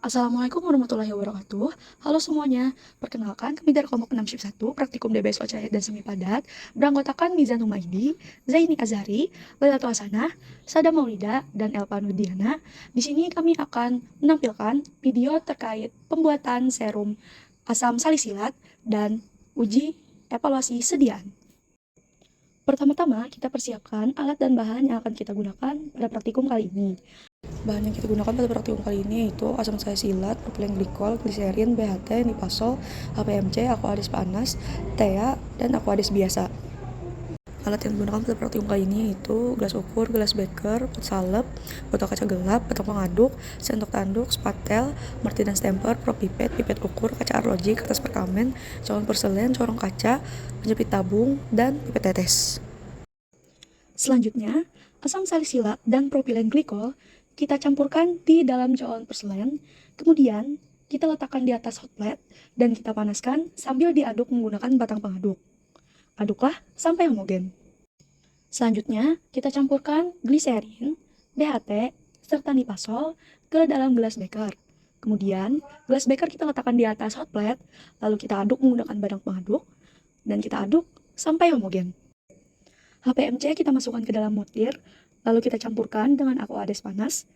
Assalamualaikum warahmatullahi wabarakatuh. Halo semuanya, perkenalkan kami dari kelompok 6 Shift 1, Praktikum DBS Cahaya dan Semi Padat, beranggotakan Mizan Humaydi, Zaini Azhari, Lailatul Hasanah, Sada Maulida, dan Elpa Nudiana. Di sini kami akan menampilkan video terkait pembuatan serum asam salisilat dan uji evaluasi sediaan. Pertama-tama, kita persiapkan alat dan bahan yang akan kita gunakan pada praktikum kali ini. Bahan yang kita gunakan pada praktikum kali ini yaitu asam salisilat, propilen glikol, gliserin, BHT, nipasol, HPMC, aquades panas, TEA, dan aquades biasa. Alat yang digunakan pada praktikum kali ini yaitu gelas ukur, gelas beker, pot salep, botol kaca gelap, batang pengaduk, sendok tanduk, spatel, marti dan stemper, prop pipet, pipet ukur, kaca arloji, kertas perkamen, corong porselen, corong kaca, penjepit tabung, dan pipet tetes. Selanjutnya, asam salisilat dan propilen glikol kita campurkan di dalam cawan porselen, kemudian kita letakkan di atas hot plate dan kita panaskan sambil diaduk menggunakan batang pengaduk. Aduklah sampai homogen. Selanjutnya, kita campurkan gliserin, BHT, serta nipasol ke dalam gelas beker. Kemudian, gelas beker kita letakkan di atas hot plate, lalu kita aduk menggunakan batang pengaduk, dan kita aduk sampai homogen. HPMC kita masukkan ke dalam mortir, lalu kita campurkan dengan aquades panas,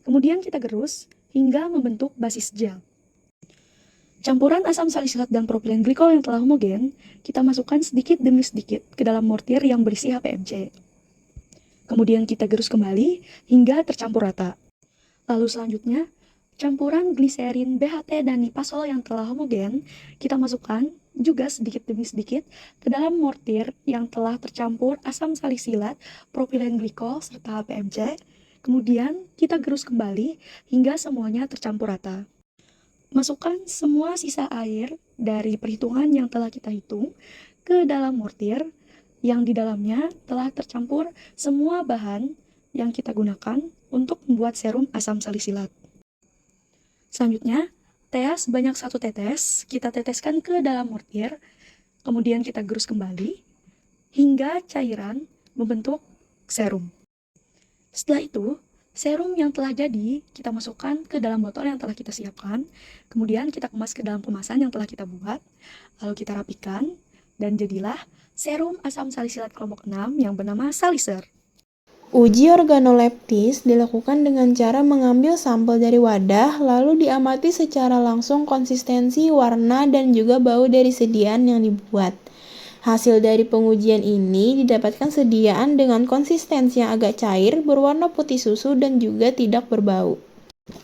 kemudian kita gerus hingga membentuk basis gel. Campuran asam salisilat dan propilen glikol yang telah homogen, kita masukkan sedikit demi sedikit ke dalam mortir yang berisi HPMC. Kemudian kita gerus kembali hingga tercampur rata. Lalu selanjutnya, campuran gliserin, BHT, dan nipasol yang telah homogen, kita masukkan juga sedikit demi sedikit ke dalam mortir yang telah tercampur asam salisilat, propilen glikol, serta HPMC. Kemudian kita gerus kembali hingga semuanya tercampur rata. Masukkan semua sisa air dari perhitungan yang telah kita hitung ke dalam mortir yang di dalamnya telah tercampur semua bahan yang kita gunakan untuk membuat serum asam salisilat. Selanjutnya, TEA sebanyak 1 tetes kita teteskan ke dalam mortir, kemudian kita gerus kembali hingga cairan membentuk serum. Setelah itu, serum yang telah jadi kita masukkan ke dalam botol yang telah kita siapkan, kemudian kita kemas ke dalam kemasan yang telah kita buat, lalu kita rapikan, dan jadilah serum asam salisilat kelompok 6 yang bernama Saliser. Uji organoleptis dilakukan dengan cara mengambil sampel dari wadah, lalu diamati secara langsung konsistensi, warna, dan juga bau dari sediaan yang dibuat. Hasil dari pengujian ini didapatkan sediaan dengan konsistensi yang agak cair, berwarna putih susu, dan juga tidak berbau.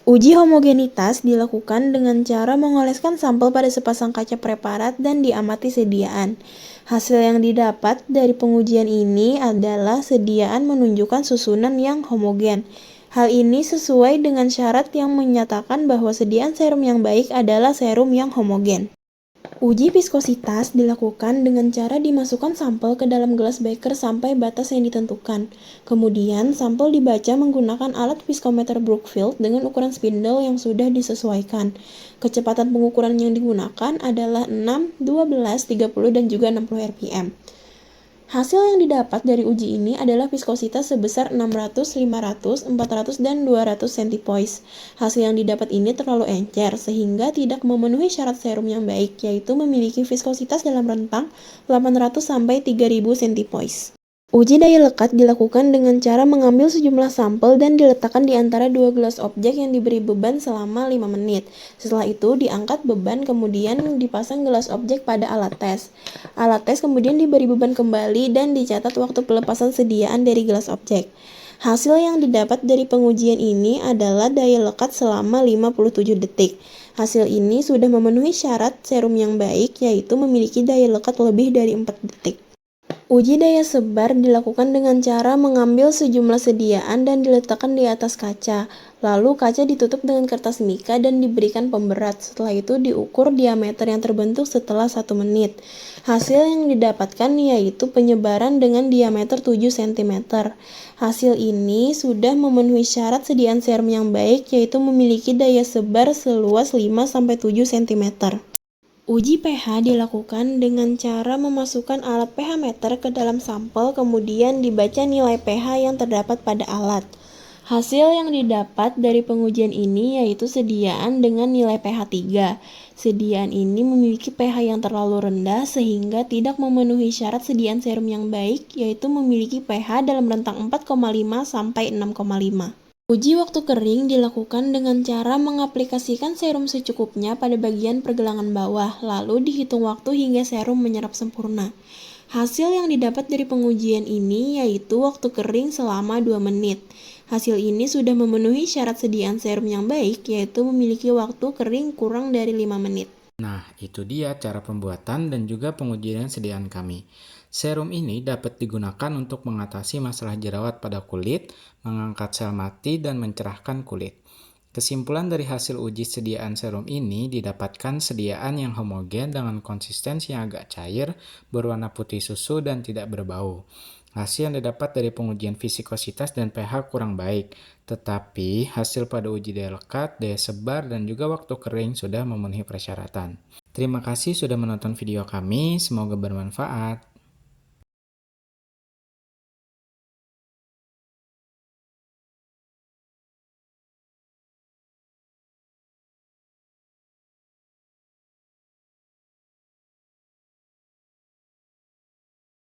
Uji homogenitas dilakukan dengan cara mengoleskan sampel pada sepasang kaca preparat dan diamati sediaan. Hasil yang didapat dari pengujian ini adalah sediaan menunjukkan susunan yang homogen. Hal ini sesuai dengan syarat yang menyatakan bahwa sediaan serum yang baik adalah serum yang homogen. Uji viskositas dilakukan dengan cara dimasukkan sampel ke dalam gelas beker sampai batas yang ditentukan. Kemudian, sampel dibaca menggunakan alat viskometer Brookfield dengan ukuran spindle yang sudah disesuaikan. Kecepatan pengukuran yang digunakan adalah 6, 12, 30, dan juga 60 rpm. Hasil yang didapat dari uji ini adalah viskositas sebesar 600, 500, 400, dan 200 centipoise. Hasil yang didapat ini terlalu encer sehingga tidak memenuhi syarat serum yang baik, yaitu memiliki viskositas dalam rentang 800 sampai 3000 centipoise. Uji daya lekat dilakukan dengan cara mengambil sejumlah sampel dan diletakkan di antara dua gelas objek yang diberi beban selama 5 menit. Setelah itu diangkat beban kemudian dipasang gelas objek pada alat tes. Alat tes kemudian diberi beban kembali dan dicatat waktu pelepasan sediaan dari gelas objek. Hasil yang didapat dari pengujian ini adalah daya lekat selama 57 detik. Hasil ini sudah memenuhi syarat serum yang baik, yaitu memiliki daya lekat lebih dari 4 detik. Uji daya sebar dilakukan dengan cara mengambil sejumlah sediaan dan diletakkan di atas kaca. Lalu kaca ditutup dengan kertas mika dan diberikan pemberat. Setelah itu diukur diameter yang terbentuk setelah 1 menit. Hasil yang didapatkan yaitu penyebaran dengan diameter 7 cm. Hasil ini sudah memenuhi syarat sediaan serum yang baik, yaitu memiliki daya sebar seluas 5-7 cm. Uji pH dilakukan dengan cara memasukkan alat pH meter ke dalam sampel, kemudian dibaca nilai pH yang terdapat pada alat. Hasil yang didapat dari pengujian ini yaitu sediaan dengan nilai pH 3. Sediaan ini memiliki pH yang terlalu rendah sehingga tidak memenuhi syarat sediaan serum yang baik, yaitu memiliki pH dalam rentang 4,5 sampai 6,5. Uji waktu kering dilakukan dengan cara mengaplikasikan serum secukupnya pada bagian pergelangan bawah, lalu dihitung waktu hingga serum menyerap sempurna. Hasil yang didapat dari pengujian ini yaitu waktu kering selama 2 menit. Hasil ini sudah memenuhi syarat sediaan serum yang baik, yaitu memiliki waktu kering kurang dari 5 menit. Nah, itu dia cara pembuatan dan juga pengujian sediaan kami. Serum ini dapat digunakan untuk mengatasi masalah jerawat pada kulit, mengangkat sel mati, dan mencerahkan kulit. Kesimpulan dari hasil uji sediaan serum ini didapatkan sediaan yang homogen dengan konsistensi yang agak cair, berwarna putih susu, dan tidak berbau. Hasil yang didapat dari pengujian viskositas dan pH kurang baik, tetapi hasil pada uji daya lekat, daya sebar, dan juga waktu kering sudah memenuhi persyaratan. Terima kasih sudah menonton video kami, semoga bermanfaat.